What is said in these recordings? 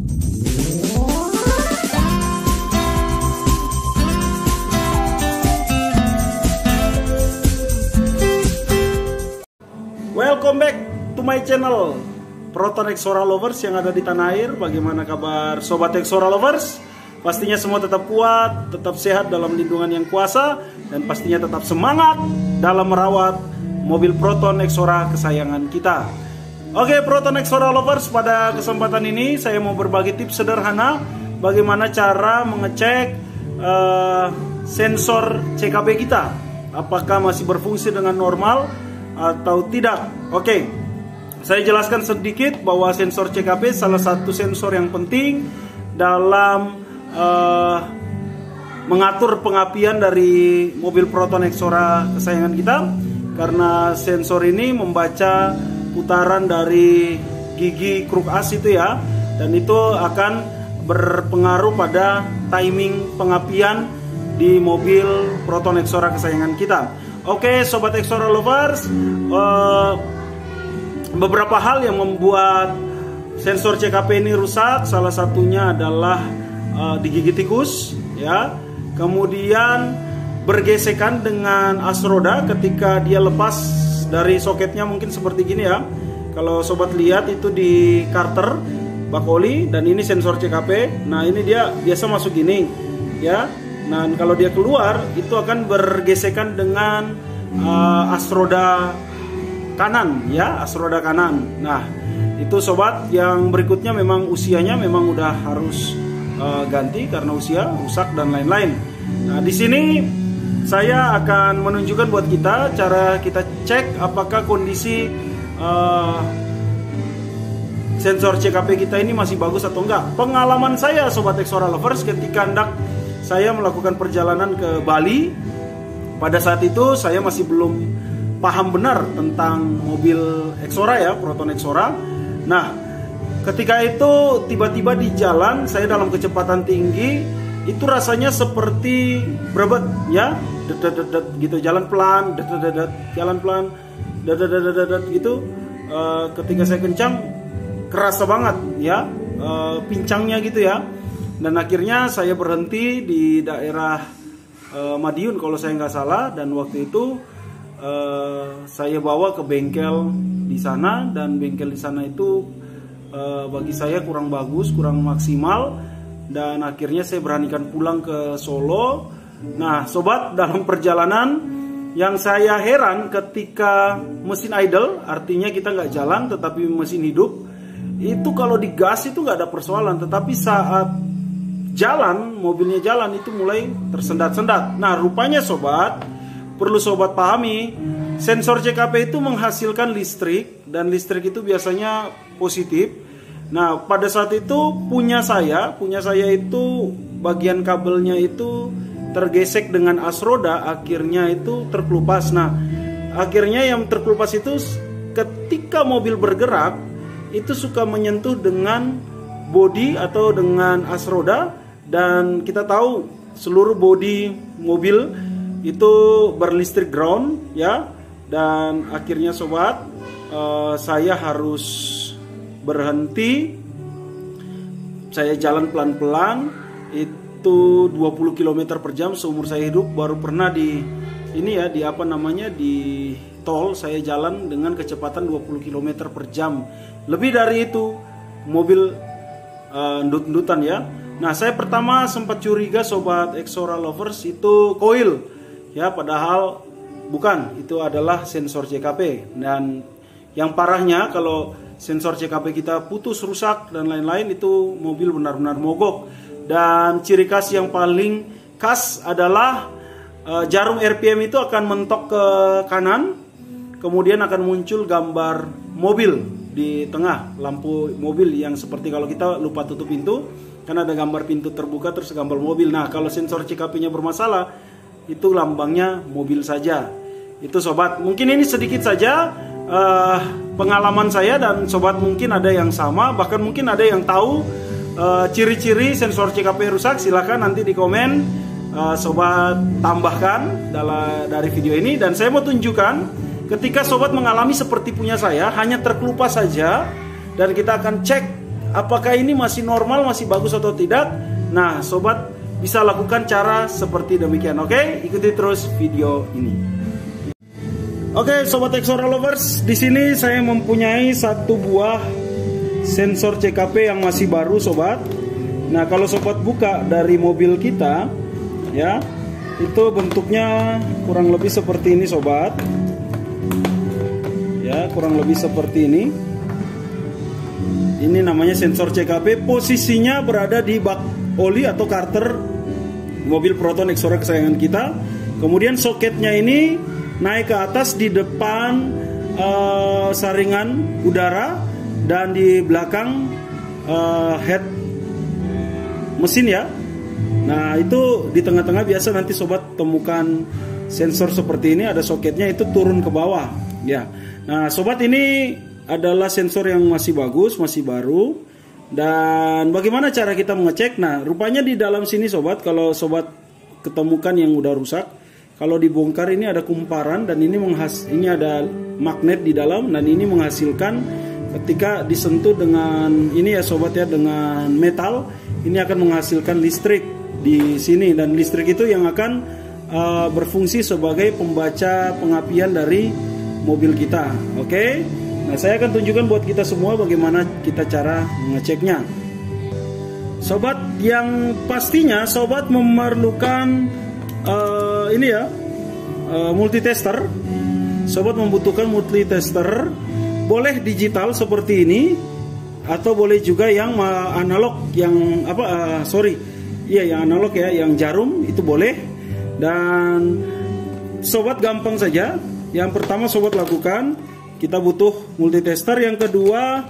Welcome back to my channel Proton Exora Lovers yang ada di tanah air. Bagaimana kabar Sobat Exora Lovers? Pastinya semua tetap kuat, tetap sehat dalam lindungan yang kuasa, dan pastinya tetap semangat dalam merawat mobil Proton Exora kesayangan kita. Oke, Proton Exora Lovers, pada kesempatan ini saya mau berbagi tips sederhana bagaimana cara mengecek sensor CKP kita, apakah masih berfungsi dengan normal atau tidak. Oke, saya jelaskan sedikit bahwa sensor CKP salah satu sensor yang penting dalam mengatur pengapian dari mobil Proton Exora kesayangan kita, karena sensor ini membaca putaran dari gigi kruk as itu ya, dan itu akan berpengaruh pada timing pengapian di mobil Proton Exora kesayangan kita. Oke, Sobat Exora Lovers, beberapa hal yang membuat sensor CKP ini rusak, salah satunya adalah digigit tikus, ya. Kemudian bergesekan dengan as roda ketika dia lepas dari soketnya, mungkin seperti gini ya. Kalau sobat lihat itu di karter bak oli, dan ini sensor CKP. Nah, ini dia biasa masuk gini, ya. Nah, kalau dia keluar itu akan bergesekan dengan as roda kanan, ya, as roda kanan. Nah, itu sobat yang berikutnya memang usianya memang udah harus ganti karena usia rusak dan lain-lain. Nah, di sini saya akan menunjukkan buat kita cara kita cek apakah kondisi sensor CKP kita ini masih bagus atau enggak. Pengalaman saya Sobat Exora Lovers, ketika hendak saya melakukan perjalanan ke Bali, pada saat itu saya masih belum paham benar tentang mobil Exora ya, Proton Exora. Nah, ketika itu tiba-tiba di jalan saya dalam kecepatan tinggi, itu rasanya seperti berebet ya, gitu, jalan pelan, jalan pelan, gitu. Ketika saya kencang kerasa banget ya, pincangnya gitu ya. Dan akhirnya saya berhenti di daerah Madiun kalau saya nggak salah, dan waktu itu saya bawa ke bengkel di sana, dan bengkel di sana itu bagi saya kurang bagus, kurang maksimal, dan akhirnya saya beranikan pulang ke Solo. Nah, sobat, dalam perjalanan yang saya heran ketika mesin idle, artinya kita nggak jalan tetapi mesin hidup, itu kalau digas itu nggak ada persoalan, tetapi saat jalan, mobilnya jalan, itu mulai tersendat-sendat. Nah, rupanya sobat, perlu sobat pahami, sensor CKP itu menghasilkan listrik, dan listrik itu biasanya positif. Nah, pada saat itu punya saya itu bagian kabelnya itu tergesek dengan as roda, akhirnya itu terkelupas. Nah, akhirnya yang terkelupas itu ketika mobil bergerak itu suka menyentuh dengan bodi atau dengan as roda, dan kita tahu seluruh bodi mobil itu berlistrik ground ya. Dan akhirnya sobat, saya harus berhenti. Saya jalan pelan-pelan, itu 20 km per jam seumur saya hidup. Baru pernah di ini ya, di apa namanya, di tol saya jalan dengan kecepatan 20 km per jam. Lebih dari itu mobil ndut-ndutan ya. Nah, saya pertama sempat curiga Sobat Exora Lovers, itu koil ya, padahal bukan, itu adalah sensor CKP. Dan yang parahnya kalau sensor CKP kita putus, rusak dan lain-lain, itu mobil benar-benar mogok. Dan ciri khas yang paling khas adalah jarum RPM itu akan mentok ke kanan, kemudian akan muncul gambar mobil di tengah, lampu mobil yang seperti kalau kita lupa tutup pintu, kan ada gambar pintu terbuka terus gambar mobil. Nah, kalau sensor CKP-nya bermasalah, itu lambangnya mobil saja. Itu sobat, mungkin ini sedikit saja pengalaman saya, dan sobat mungkin ada yang sama, bahkan mungkin ada yang tahu ciri-ciri sensor CKP rusak. Silahkan nanti di komen sobat tambahkan dari video ini, dan saya mau tunjukkan ketika sobat mengalami seperti punya saya, hanya terkelupas saja, dan kita akan cek apakah ini masih normal, masih bagus atau tidak? Nah, sobat bisa lakukan cara seperti demikian. Oke, ikuti terus video ini. Oke, sobat Exora Lovers, di sini saya mempunyai satu buah sensor CKP yang masih baru, sobat. Nah, kalau sobat buka dari mobil kita, ya, itu bentuknya kurang lebih seperti ini, sobat. Ya, kurang lebih seperti ini. Ini namanya sensor CKP. Posisinya berada di bak oli atau karter mobil Proton Exora kesayangan kita. Kemudian soketnya ini naik ke atas di depan saringan udara dan di belakang head mesin, ya. Nah, itu di tengah-tengah biasa nanti sobat temukan sensor seperti ini, ada soketnya, itu turun ke bawah, ya. Nah, sobat, ini adalah sensor yang masih bagus, masih baru. Dan bagaimana cara kita mengecek? Nah, rupanya di dalam sini, sobat, kalau sobat ketemukan yang udah rusak, kalau dibongkar ini ada kumparan dan ini ada magnet di dalam, dan ini menghasilkan ketika disentuh dengan ini, ya sobat, ya, dengan metal, ini akan menghasilkan listrik di sini, dan listrik itu yang akan berfungsi sebagai pembaca pengapian dari mobil kita. Oke. Nah, saya akan tunjukkan buat kita semua bagaimana kita cara mengeceknya. Sobat, yang pastinya sobat memerlukan ini, ya, multitester. Sobat membutuhkan multitester, boleh digital seperti ini, atau boleh juga yang analog, yang yang analog, ya, yang jarum, itu boleh. Dan sobat gampang saja. Yang pertama sobat lakukan, kita butuh multitester. Yang kedua,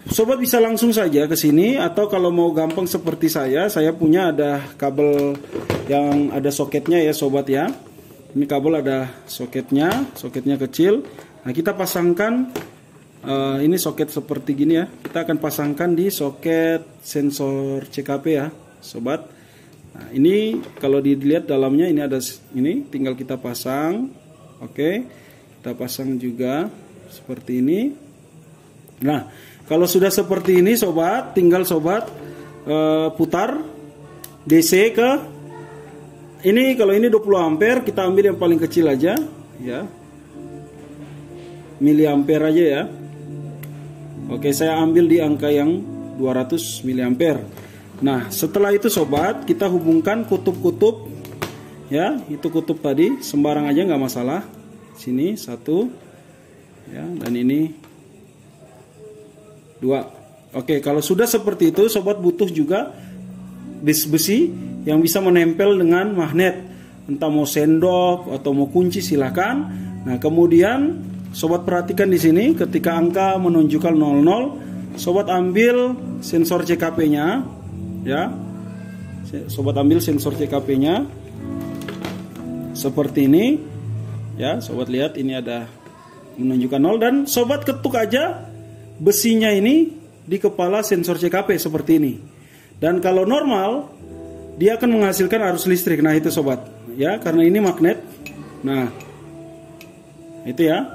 sobat bisa langsung saja ke sini, atau kalau mau gampang seperti saya punya ada kabel yang ada soketnya, ya sobat, ya. Ini kabel ada soketnya kecil. Nah, kita pasangkan ini soket seperti gini, ya. Kita akan pasangkan di soket sensor CKP, ya sobat. Nah, ini kalau dilihat dalamnya ini ada ini, tinggal kita pasang. Oke, kita pasang juga seperti ini. Nah, kalau sudah seperti ini, sobat, tinggal sobat putar DC ke ini. Kalau ini 20 ampere, kita ambil yang paling kecil aja, ya, miliampere aja, ya. Oke, saya ambil di angka yang 200 miliampere. Nah, setelah itu sobat, kita hubungkan kutub-kutub, ya, itu kutub tadi sembarang aja nggak masalah. Sini satu, ya, dan ini dua. Oke, kalau sudah seperti itu, sobat butuh juga besi yang bisa menempel dengan magnet, entah mau sendok atau mau kunci, silakan. Nah, kemudian sobat perhatikan di sini, ketika angka menunjukkan 00, sobat ambil sensor CKP-nya, ya. Sobat ambil sensor CKP-nya seperti ini, ya. Sobat lihat ini ada menunjukkan 0, dan sobat ketuk aja besinya ini di kepala sensor CKP seperti ini. Dan kalau normal, dia akan menghasilkan arus listrik. Nah, itu sobat, ya, karena ini magnet. Nah, itu, ya.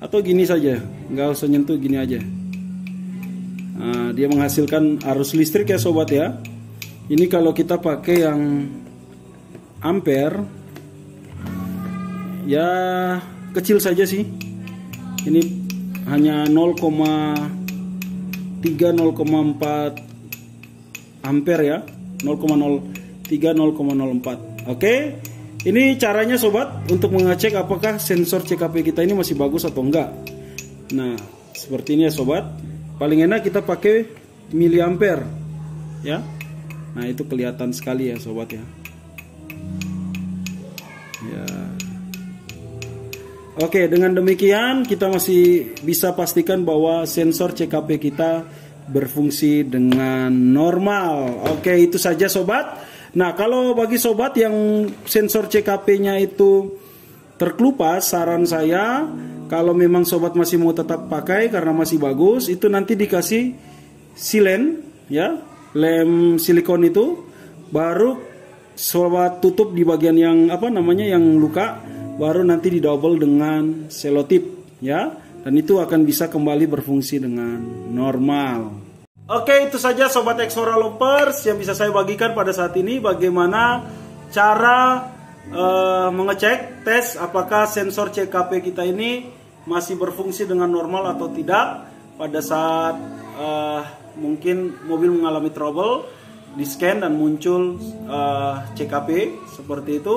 Atau gini saja, nggak usah nyentuh, gini aja. Nah, dia menghasilkan arus listrik, ya sobat, ya. Ini kalau kita pakai yang ampere, ya kecil saja sih. Ini hanya 0,3 0,4 ampere, ya, 0,03 0,04. Oke. Ini caranya sobat untuk mengecek apakah sensor CKP kita ini masih bagus atau enggak. Nah, seperti ini, ya sobat. Paling enak kita pakai miliampere, ya. Nah, itu kelihatan sekali, ya sobat, ya. Ya. Oke, dengan demikian kita masih bisa pastikan bahwa sensor CKP kita berfungsi dengan normal. Oke, itu saja sobat. Nah, kalau bagi sobat yang sensor CKP-nya itu terkelupas, saran saya, kalau memang sobat masih mau tetap pakai karena masih bagus, itu nanti dikasih silen, ya, lem silikon itu, baru sobat tutup di bagian yang yang luka, baru nanti didouble dengan selotip, ya. dan itu akan bisa kembali berfungsi dengan normal. Oke, itu saja Sobat Exora Lovers yang bisa saya bagikan pada saat ini, bagaimana cara mengecek tes apakah sensor CKP kita ini masih berfungsi dengan normal atau tidak pada saat mungkin mobil mengalami trouble, di scan dan muncul CKP seperti itu.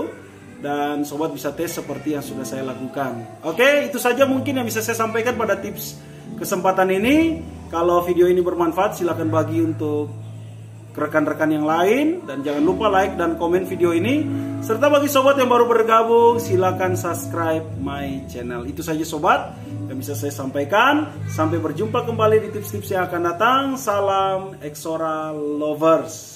Dan sobat bisa tes seperti yang sudah saya lakukan. Oke, itu saja mungkin yang bisa saya sampaikan pada tips kesempatan ini. Kalau video ini bermanfaat, silahkan bagi untuk rekan-rekan yang lain. Dan jangan lupa like dan komen video ini. Serta bagi sobat yang baru bergabung, silahkan subscribe my channel. Itu saja sobat yang bisa saya sampaikan. Sampai berjumpa kembali di tips-tips yang akan datang. Salam Exora Lovers.